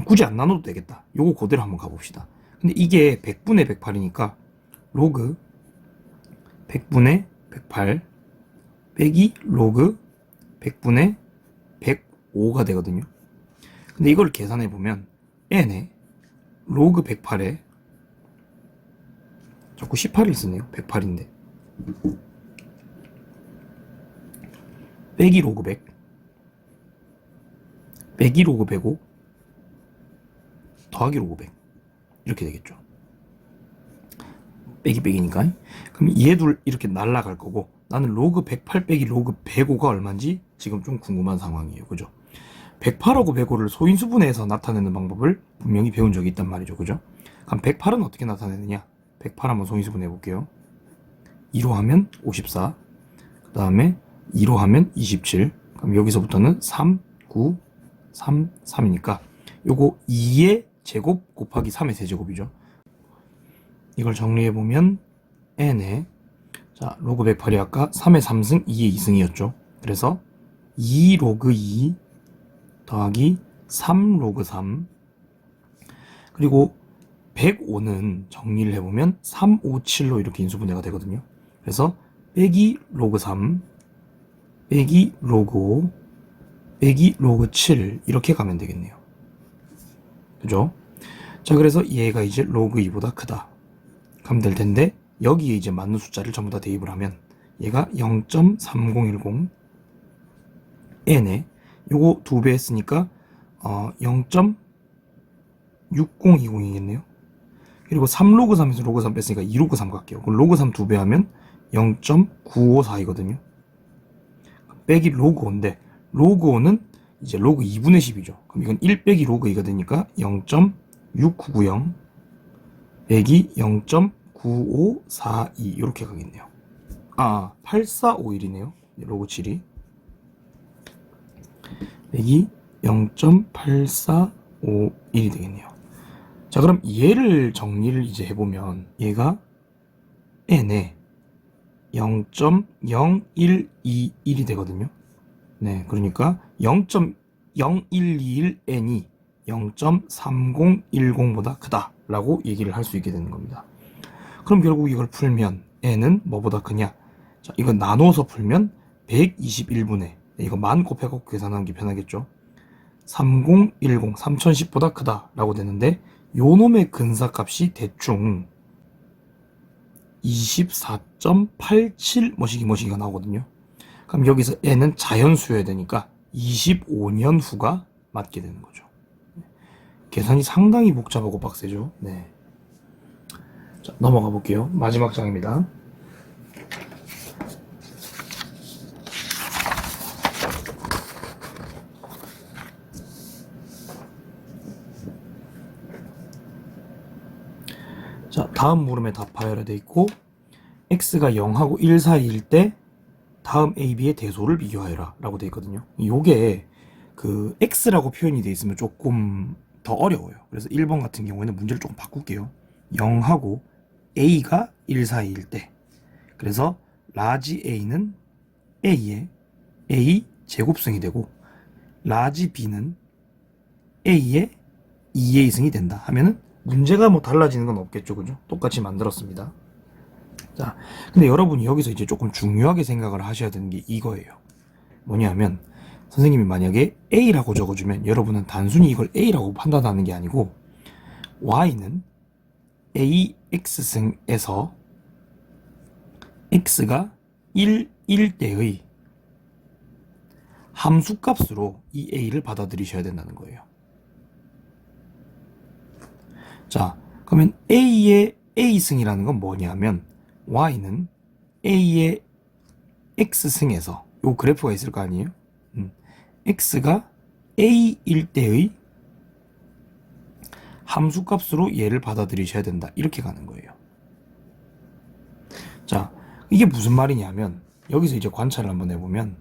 [SPEAKER 1] 굳이 안 나눠도 되겠다. 요거 그대로 한번 가봅시다. 근데 이게 100분의 108이니까 로그 100분의 108 빼기 로그 100분의 105가 되거든요. 근데 이걸 계산해 보면 n에 로그 108에, 자꾸 18을 쓰네요. 108인데 빼기 로그 100 빼기 로그 105 더하기 로그 100 이렇게 되겠죠. 빼기니까. 그럼 얘 둘 이렇게 날라갈 거고, 나는 로그 108 빼기 로그 105가 얼마인지 지금 좀 궁금한 상황이에요. 그죠? 108하고 105를 소인수분해해서 나타내는 방법을 분명히 배운 적이 있단 말이죠. 그죠? 그럼 108은 어떻게 나타내느냐? 108 한번 소인수분해 볼게요. 2로 하면 54, 그 다음에 2로 하면 27, 그럼 여기서부터는 3, 9, 3, 3이니까 요거 2의 제곱 곱하기 3의 세제곱이죠. 이걸 정리해보면 n에, 자, 로그 108이 아까 3의 3승 2의 2승이었죠. 그래서 2 로그 2 더하기 3 로그 3, 그리고 105는 정리를 해보면 3, 5, 7로 이렇게 인수분해가 되거든요. 그래서 빼기 로그 3 빼기 로그 5 빼기 로그 7 이렇게 가면 되겠네요. 그죠? 자, 그래서 얘가 이제 로그 2보다 크다 가면 될 텐데, 여기에 이제 맞는 숫자를 전부 다 대입을 하면 얘가 0.3010, n에 요거 2배 했으니까 0.6020이겠네요. 그리고 3로그 3에서 로그 3 뺐으니까 2로그 3 갈게요. 그럼 로그 3 2배 하면 0.954이거든요. 빼기 로그 5인데 로그 5는 이제 로그 2분의 10이죠. 그럼 이건 1 빼기 로그 2가 되니까 0.6990 빼기 0.9542 이렇게 가겠네요. 8451이네요. 로그 7이 빼기 0.8451이 되겠네요. 자, 그럼 얘를 정리를 이제 해보면 얘가 n에 0.0121이 되거든요. 네, 그러니까 0.0121n이 0.3010보다 크다 라고 얘기를 할 수 있게 되는 겁니다. 그럼 결국 이걸 풀면 n은 뭐보다 크냐? 자, 이거 나눠서 풀면 121분의 이거 만 곱해갖고 계산하는 게 편하겠죠. 3010 3010보다 크다 라고 되는데 요 놈의 근사값이 대충 24.87 뭐시기가 나오거든요. 그럼 여기서 n은 자연수여야 되니까 25년 후가 맞게 되는 거죠. 계산이 상당히 복잡하고 빡세죠. 네. 자, 넘어가 볼게요. 마지막 장입니다. 자, 다음 물음에 답하여라 돼 있고 x가 0하고 1 사이일 때 다음 AB의 대소를 비교하여라 라고 돼 있거든요. 요게 그 x라고 표현이 돼 있으면 조금 더 어려워요. 그래서 1번 같은 경우에는 문제를 조금 바꿀게요. 0하고 a가 1 사이일 때, 그래서 라지 a는 a의 a 제곱승이 되고 라지 b는 a의 2a승이 된다 하면은 문제가 뭐 달라지는 건 없겠죠. 그죠? 똑같이 만들었습니다. 자, 근데 여러분이 여기서 이제 조금 중요하게 생각을 하셔야 되는 게 이거예요. 뭐냐면 선생님이 만약에 A라고 적어주면 여러분은 단순히 이걸 A라고 판단하는 게 아니고 Y는 AX승에서 X가 1일 때의 함수값으로 이 A를 받아들이셔야 된다는 거예요. 자, 그러면 A의 A승이라는 건 뭐냐면 Y는 A의 X승에서 요 그래프가 있을 거 아니에요? X가 A일 때의 함수값으로 얘를 받아들이셔야 된다. 이렇게 가는 거예요. 자, 이게 무슨 말이냐면 여기서 이제 관찰을 한번 해보면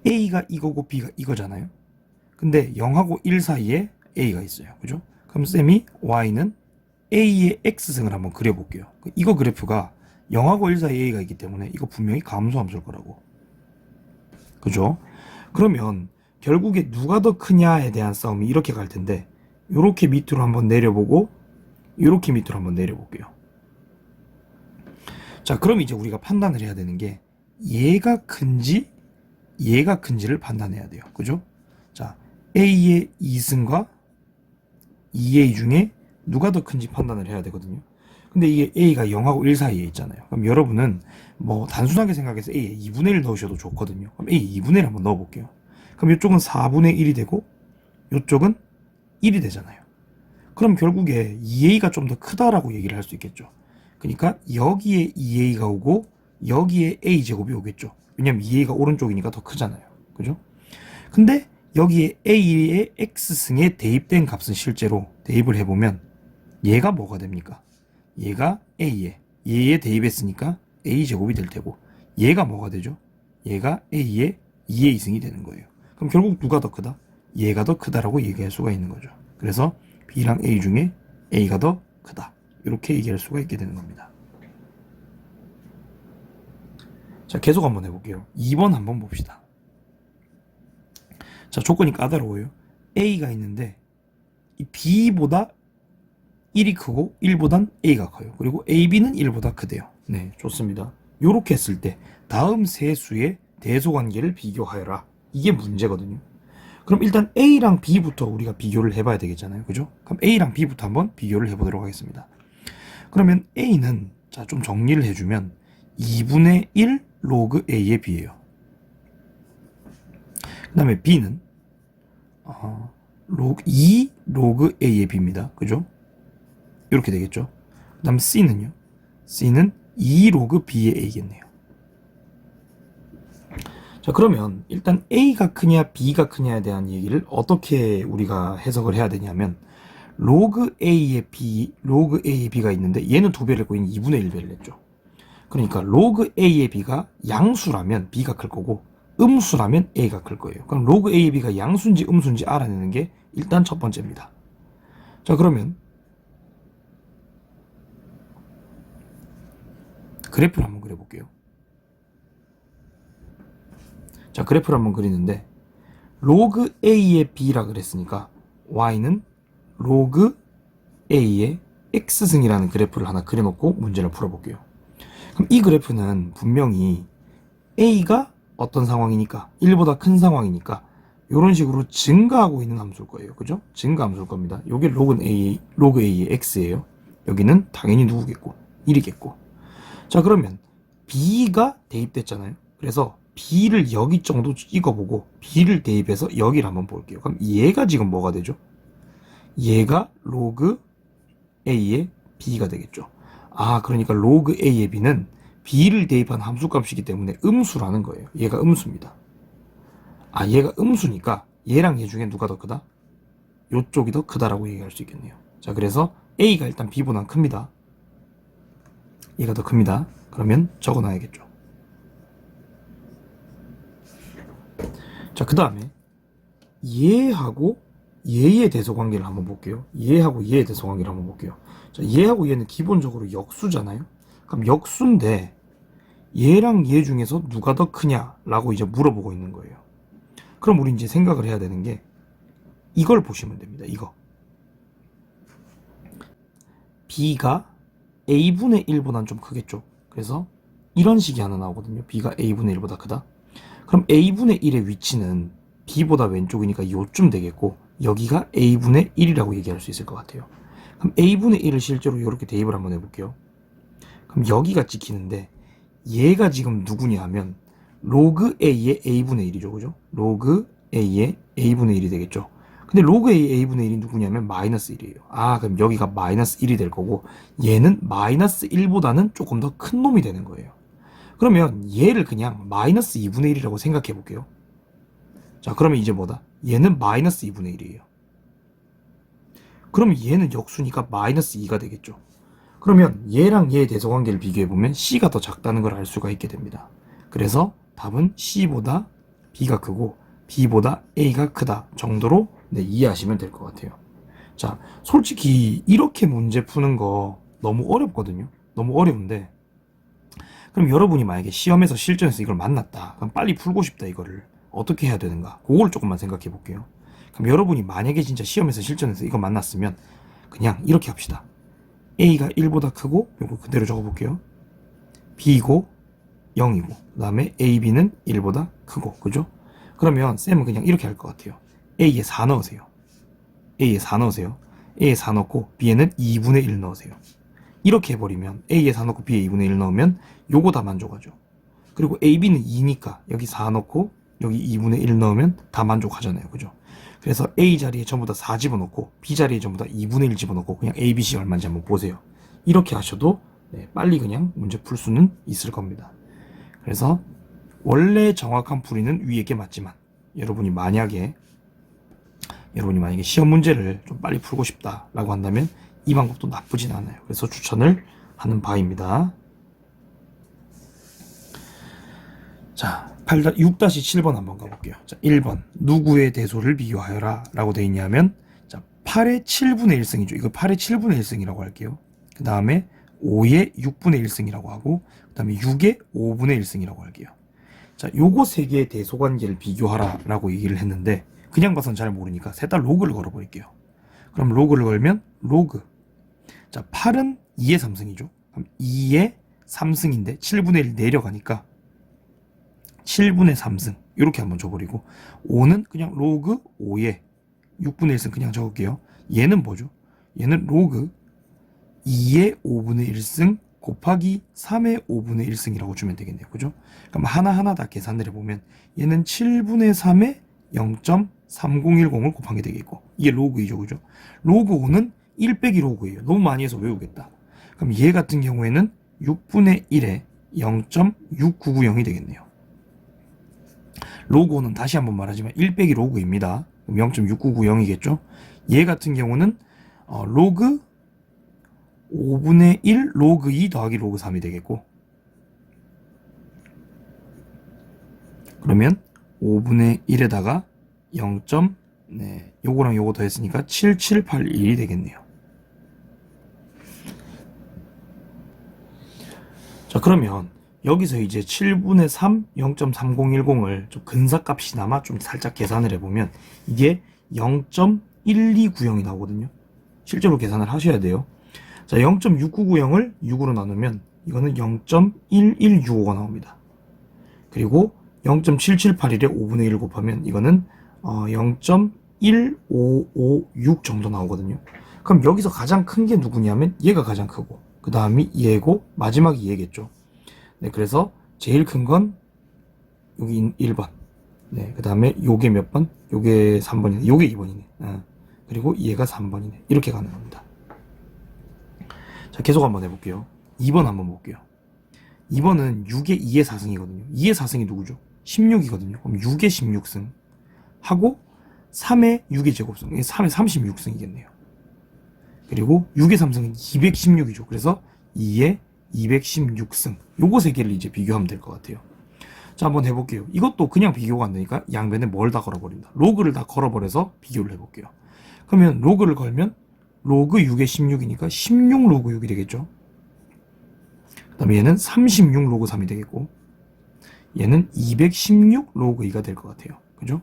[SPEAKER 1] A가 이거고 B가 이거잖아요. 근데 0하고 1 사이에 A가 있어요. 그죠? 그럼 쌤이 Y는 A의 X승을 한번 그려볼게요. 이거 그래프가 0하고 1 사이에 A가 있기 때문에 이거 분명히 감소함수일 거라고. 그죠? 그러면 결국에 누가 더 크냐에 대한 싸움이 이렇게 갈 텐데 요렇게 밑으로 한번 내려보고 요렇게 밑으로 한번 내려볼게요. 자, 그럼 이제 우리가 판단을 해야 되는 게 얘가 큰지 얘가 큰지를 판단해야 돼요. 그죠? 자, A의 2승과 2A 중에 누가 더 큰지 판단을 해야 되거든요. 근데 이게 A가 0하고 1 사이에 있잖아요. 그럼 여러분은 뭐 단순하게 생각해서 A에 2분의 1 넣으셔도 좋거든요. 그럼 A 2분의 1 한번 넣어볼게요. 그럼 이쪽은 4분의 1이 되고 이쪽은 1이 되잖아요. 그럼 결국에 2A가 좀 더 크다라고 얘기를 할 수 있겠죠. 그러니까 여기에 2A가 오고 여기에 A제곱이 오겠죠. 왜냐면 2A가 오른쪽이니까 더 크잖아요. 그죠? 근데 여기에 A의 X승에 대입된 값은 실제로 대입을 해보면 얘가 뭐가 됩니까? 얘가 얘에 대입했으니까 A제곱이 될 테고 얘가 뭐가 되죠? 얘가 A의 2A승이 되는 거예요. 그럼 결국 누가 더 크다? 얘가 더 크다라고 얘기할 수가 있는 거죠. 그래서 B랑 A 중에 A가 더 크다. 이렇게 얘기할 수가 있게 되는 겁니다. 자, 계속 한번 해볼게요. 2번 한번 봅시다. 자, 조건이 까다로워요. A가 있는데 이 B보다 1이 크고 1보단 A가 커요. 그리고 AB는 1보다 크대요. 네, 좋습니다. 요렇게 했을 때 다음 세 수의 대소관계를 비교하여라. 이게 문제거든요. 그럼 일단 A랑 B부터 우리가 비교를 해봐야 되겠잖아요. 그죠? 그럼 A랑 B부터 한번 비교를 해보도록 하겠습니다. 그러면 A는 자, 좀 정리를 해주면 2분의 1 로그 A의 B예요. 그 다음에 B는 2 로그 A의 B입니다. 그죠? 이렇게 되겠죠. 그 다음 C는요. C는 2 로그 B의 A겠네요. 자, 그러면 일단 A가 크냐 B가 크냐에 대한 얘기를 어떻게 우리가 해석을 해야 되냐면 로그 A의 B, 로그 A의 B가 있는데 얘는 2배를 했고 얘는 2분의 1배를 했죠. 그러니까 로그 A의 B가 양수라면 B가 클 거고 음수라면 A가 클 거예요. 그럼 로그 A의 B가 양수인지 음수인지 알아내는 게 일단 첫 번째입니다. 자, 그러면 그래프를 한번 그려볼게요. 자, 그래프를 한번 그리는데 로그 A의 B라 그랬으니까 Y는 로그 A의 X승이라는 그래프를 하나 그려놓고 문제를 풀어볼게요. 그럼 이 그래프는 분명히 A가 어떤 상황이니까 1보다 큰 상황이니까 이런 식으로 증가하고 있는 함수일 거예요. 그죠? 증가 함수일 겁니다. 요게 로그 A의 X예요. 여기는 당연히 누구겠고 1이겠고. 자, 그러면 B가 대입됐잖아요. 그래서 B를 여기 정도 찍어보고 B를 대입해서 여기를 한번 볼게요. 그럼 얘가 지금 뭐가 되죠? 얘가 로그 A의 B가 되겠죠. 아, 그러니까 로그 A의 B는 B를 대입한 함수값이기 때문에 음수라는 거예요. 얘가 음수입니다. 아, 얘가 음수니까 얘랑 얘 중에 누가 더 크다? 요쪽이 더 크다라고 얘기할 수 있겠네요. 자, 그래서 A가 일단 B보다 큽니다. 얘가 더 큽니다. 그러면 적어놔야겠죠. 자, 그 다음에 얘하고 얘의 대소관계를 한번 볼게요. 얘하고 얘의 대소관계를 한번 볼게요. 자, 얘하고 얘는 기본적으로 역수잖아요. 그럼 역수인데 얘랑 얘 중에서 누가 더 크냐라고 이제 물어보고 있는 거예요. 그럼 우리 이제 생각을 해야 되는 게 이걸 보시면 됩니다. 이거. B가 A분의 1보다는 좀 크겠죠. 그래서 이런 식이 하나 나오거든요. B가 A분의 1보다 크다. 그럼 A분의 1의 위치는 B보다 왼쪽이니까 요쯤 되겠고 여기가 A분의 1이라고 얘기할 수 있을 것 같아요. 그럼 A분의 1을 실제로 이렇게 대입을 한번 해볼게요. 그럼 여기가 찍히는데 얘가 지금 누구냐 하면 로그 A의 A분의 1이죠. 그죠? 로그 A의 A분의 1이 되겠죠. 근데 로그 A의 A분의 1이 누구냐면 마이너스 1이에요. 아, 그럼 여기가 마이너스 1이 될 거고 얘는 마이너스 1보다는 조금 더 큰 놈이 되는 거예요. 그러면 얘를 그냥 마이너스 2분의 1이라고 생각해 볼게요. 자, 그러면 이제 뭐다? 얘는 마이너스 2분의 1이에요. 그럼 얘는 역수니까 마이너스 2가 되겠죠. 그러면 얘랑 얘의 대소관계를 비교해보면 C가 더 작다는 걸 알 수가 있게 됩니다. 그래서 답은 C보다 B가 크고 B보다 A가 크다 정도로 이해하시면 될 것 같아요. 자, 솔직히 이렇게 문제 푸는 거 너무 어렵거든요. 너무 어려운데 그럼 여러분이 만약에 시험에서 실전에서 이걸 만났다. 그럼 빨리 풀고 싶다 이거를. 어떻게 해야 되는가? 그걸 조금만 생각해 볼게요. 그럼 여러분이 만약에 진짜 시험에서 실전에서 이거 만났으면 그냥 이렇게 합시다. A가 1보다 크고 요거 그대로 적어볼게요. B고 0이고 그 다음에 A, B는 1보다 크고 그죠? 그러면 쌤은 그냥 이렇게 할 것 같아요. A에 4 넣으세요. A에 4 넣으세요. A에 4 넣고 B에는 2분의 1 넣으세요. 이렇게 해버리면 A에 4 넣고 B에 2분의 1 넣으면 요거 다 만족하죠. 그리고 A, B는 2니까 여기 4 넣고 여기 2분의 1 넣으면 다 만족하잖아요. 그죠? 그래서 A 자리에 전부 다 4 집어넣고 B 자리에 전부 다 2분의 1 집어넣고 그냥 A, B, C 얼마인지 한번 보세요. 이렇게 하셔도 빨리 그냥 문제 풀 수는 있을 겁니다. 그래서 원래 정확한 풀이는 위에 게 맞지만 여러분이 만약에 시험 문제를 좀 빨리 풀고 싶다라고 한다면 이 방법도 나쁘진 않아요. 그래서 추천을 하는 바입니다. 자, 6-7번 한번 가볼게요. 자, 1번 누구의 대소를 비교하여라 라고 되어 있냐면 자, 8의 7분의 1승이죠. 이거 8의 7분의 1승이라고 할게요. 그 다음에 5의 6분의 1승이라고 하고 그 다음에 6의 5분의 1승이라고 할게요. 자, 요거 세 개의 대소관계를 비교하라 라고 얘기를 했는데 그냥 봐선 잘 모르니까 셋 다 로그를 걸어버릴게요. 그럼 로그를 걸면 로그. 자, 8은 2의 3승이죠. 그럼 2의 3승인데 7분의 1 내려가니까 7분의 3승 이렇게 한번 줘버리고 5는 그냥 로그 5의 6분의 1승 그냥 적을게요. 얘는 뭐죠? 얘는 로그 2의 5분의 1승 곱하기 3의 5분의 1승이라고 주면 되겠네요. 그죠? 그럼 하나하나 다 계산을 해보면 얘는 7분의 3의 0.3010을 곱한 게 되겠고 이게 로그 2죠. 그죠? 로그 5는 1 빼기 로그예요. 너무 많이 해서 외우겠다. 그럼 얘 같은 경우에는 6분의 1에 0.6990이 되겠네요. 로그 5는 다시 한번 말하지만 1 빼기 로그입니다. 0.6990이겠죠. 얘 같은 경우는 로그 5분의 1 로그 2 더하기 로그 3이 되겠고 그러면 5분의 1에다가 0. 요거랑 요거 더했으니까 7781이 되겠네요. 자, 그러면 여기서 이제 7분의 3 0.3010을 좀 근사값이나마 좀 살짝 계산을 해보면 이게 0.1290이 나오거든요. 실제로 계산을 하셔야 돼요. 자, 0.6990을 6으로 나누면 이거는 0.1165가 나옵니다. 그리고 0.778일에 5분의 1 곱하면 이거는 0.1556 정도 나오거든요. 그럼 여기서 가장 큰 게 누구냐면 얘가 가장 크고 그 다음이 얘고 마지막이 얘겠죠. 네, 그래서 제일 큰 건 여기 1번. 네, 그 다음에 요게 몇 번? 요게 3번이네. 요게 2번이네. 그리고 얘가 3번이네. 이렇게 가는 겁니다. 자, 계속 한번 해볼게요. 2번 한번 볼게요. 2번은 6의 2의 4승이거든요. 2의 4승이 누구죠? 16이거든요. 그럼 6의 16승 하고 3의 6의 제곱승. 3의 36승이겠네요. 그리고 6의 3승은 216이죠. 그래서 2의 216승. 요거 세 개를 이제 비교하면 될 것 같아요. 자, 한번 해볼게요. 이것도 그냥 비교가 안 되니까 양변에 뭘 다 걸어버린다. 로그를 다 걸어버려서 비교를 해볼게요. 그러면 로그를 걸면 로그 6의 16이니까 16 로그 6이 되겠죠. 그 다음에 얘는 36 로그 3이 되겠고 얘는 216 로그 2가 될 것 같아요. 그죠?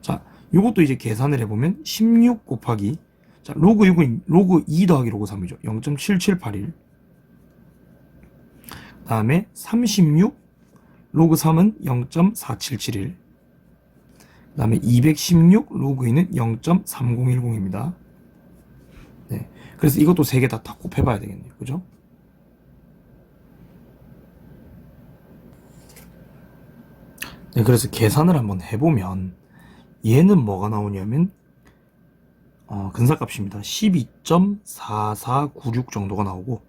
[SPEAKER 1] 자, 요것도 이제 계산을 해보면 16 곱하기 자, 로그 6은 로그 2 더하기 로그 3이죠. 0.7781 그 다음에 36 로그 3은 0.4771 그 다음에 216 로그 2는 0.3010입니다. 네, 그래서 이것도 세 개 다 곱해봐야 되겠네요. 그죠? 네, 그래서 계산을 한번 해보면 얘는 뭐가 나오냐면 근사값입니다. 12.4496 정도가 나오고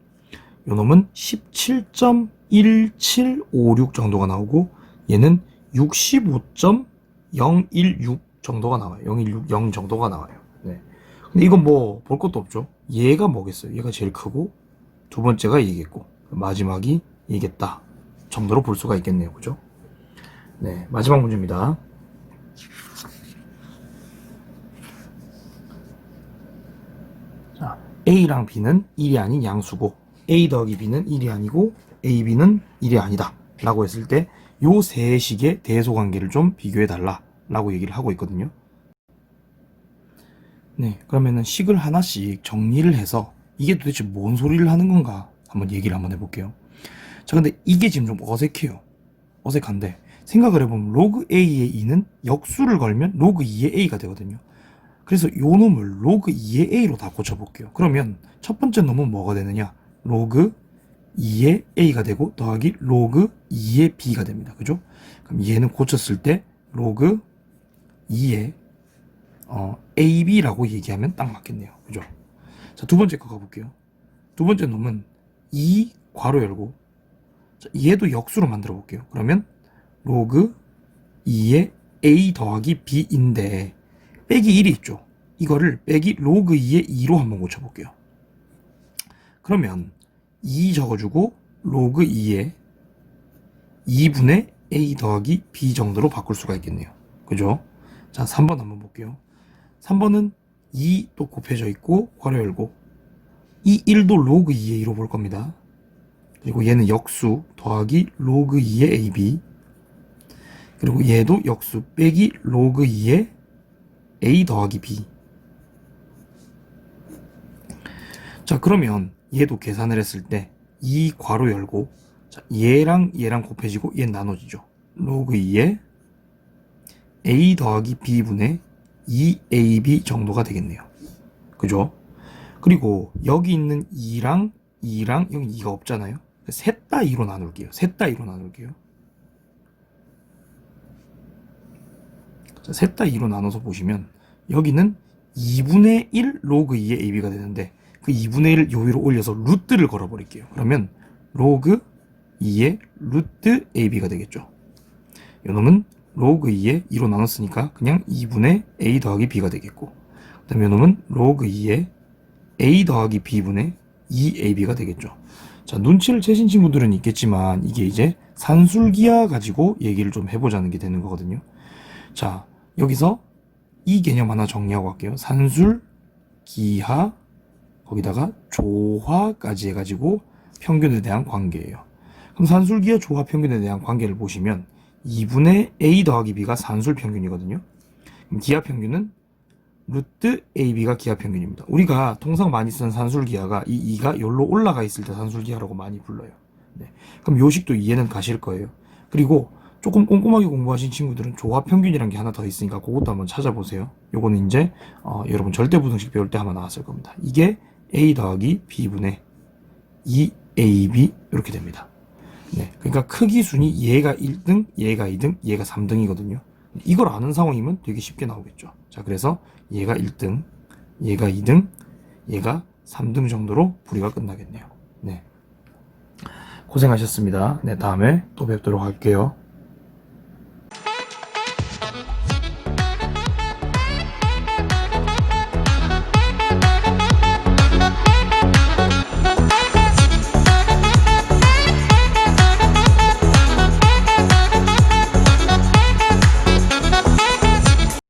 [SPEAKER 1] 요놈은 17.1756 정도가 나오고 얘는 65.016 정도가 나와요. 0160 정도가 나와요. 네. 근데 이건 뭐 볼 것도 없죠. 얘가 뭐겠어요? 얘가 제일 크고 두 번째가 얘겠고 마지막이 얘겠다 정도로 볼 수가 있겠네요. 그죠? 네, 마지막 문제입니다. 자, A랑 B는 1이 아닌 양수고 A 더하기 B는 1이 아니고 A, B는 1이 아니다 라고 했을 때 요 세 식의 대소관계를 좀 비교해 달라 라고 얘기를 하고 있거든요. 네, 그러면은 식을 하나씩 정리를 해서 이게 도대체 뭔 소리를 하는 건가 한번 얘기를 한번 해볼게요. 자, 근데 이게 지금 좀 어색해요. 어색한데 생각을 해보면 로그 A의 2는 역수를 걸면 로그 2의 A가 되거든요. 그래서 요 놈을 로그 2의 A로 다 고쳐볼게요. 그러면 첫 번째 놈은 뭐가 되느냐? 로그 2의 A가 되고 더하기 로그 2의 B가 됩니다. 그죠? 그럼 얘는 고쳤을 때 로그 2의 AB라고 얘기하면 딱 맞겠네요. 그죠? 자, 두 번째 거 가볼게요. 두 번째 놈은 2 괄호 열고 자, 얘도 역수로 만들어 볼게요. 그러면 로그 2의 A 더하기 B인데 빼기 1이 있죠. 이거를 빼기 로그 2의 2로 한번 고쳐볼게요. 그러면 2 적어주고 로그 2의 2분의 A 더하기 B 정도로 바꿀 수가 있겠네요. 그죠? 자, 3번 한번 볼게요. 3번은 2 또 곱해져 있고 괄호 열고 이 1도 로그 2의 2로 볼 겁니다. 그리고 얘는 역수 더하기 로그 2의 AB 그리고 얘도 역수 빼기 로그 2의 A 더하기 B. 자, 그러면 얘도 계산을 했을 때 2 괄호 열고 자, 얘랑 곱해지고 얘 나눠지죠. 로그 2의 A 더하기 B분의 2AB 정도가 되겠네요. 그죠? 그리고 여기 있는 2랑 여기 2가 없잖아요. 셋 다 2로 나눌게요. 셋 다 2로 나눌게요. 자, 셋 다 2로 나눠서 보시면 여기는 2분의 1 로그 2의 AB가 되는데 그 2분의 1을 요 위로 올려서 루트를 걸어버릴게요. 그러면 로그 2의 루트 AB가 되겠죠. 요놈은 로그 2의 2로 나눴으니까 그냥 2분의 A 더하기 B가 되겠고 그 다음에 요놈은 로그 2의 A 더하기 B분의 2AB가 되겠죠. 자, 눈치를 채신 친구들은 있겠지만 이게 이제 산술기하 가지고 얘기를 좀 해보자는 게 되는 거거든요. 자, 여기서 이 개념 하나 정리하고 갈게요. 산술, 기하, 거기다가 조화까지 해가지고 평균에 대한 관계예요. 그럼 산술, 기하, 조화, 평균에 대한 관계를 보시면 2분의 A 더하기 B가 산술 평균이거든요. 그럼 기하 평균은 루트 AB가 기하 평균입니다. 우리가 통상 많이 쓰는 산술 기하가 이 2가 여기로 올라가 있을 때 산술 기하라고 많이 불러요. 네. 그럼 요식도 이해는 가실 거예요. 그리고 조금 꼼꼼하게 공부하신 친구들은 조합평균이란 게 하나 더 있으니까 그것도 한번 찾아보세요. 요거는 이제 여러분 절대부등식 배울 때 아마 나왔을 겁니다. 이게 A 더하기 B분의 2AB 이렇게 됩니다. 네, 그러니까 크기 순이 얘가 1등, 얘가 2등, 얘가 3등이거든요. 이걸 아는 상황이면 되게 쉽게 나오겠죠. 자, 그래서 얘가 1등, 얘가 2등, 얘가 3등 정도로 풀이가 끝나겠네요. 네. 고생하셨습니다. 네, 다음에 또 뵙도록 할게요.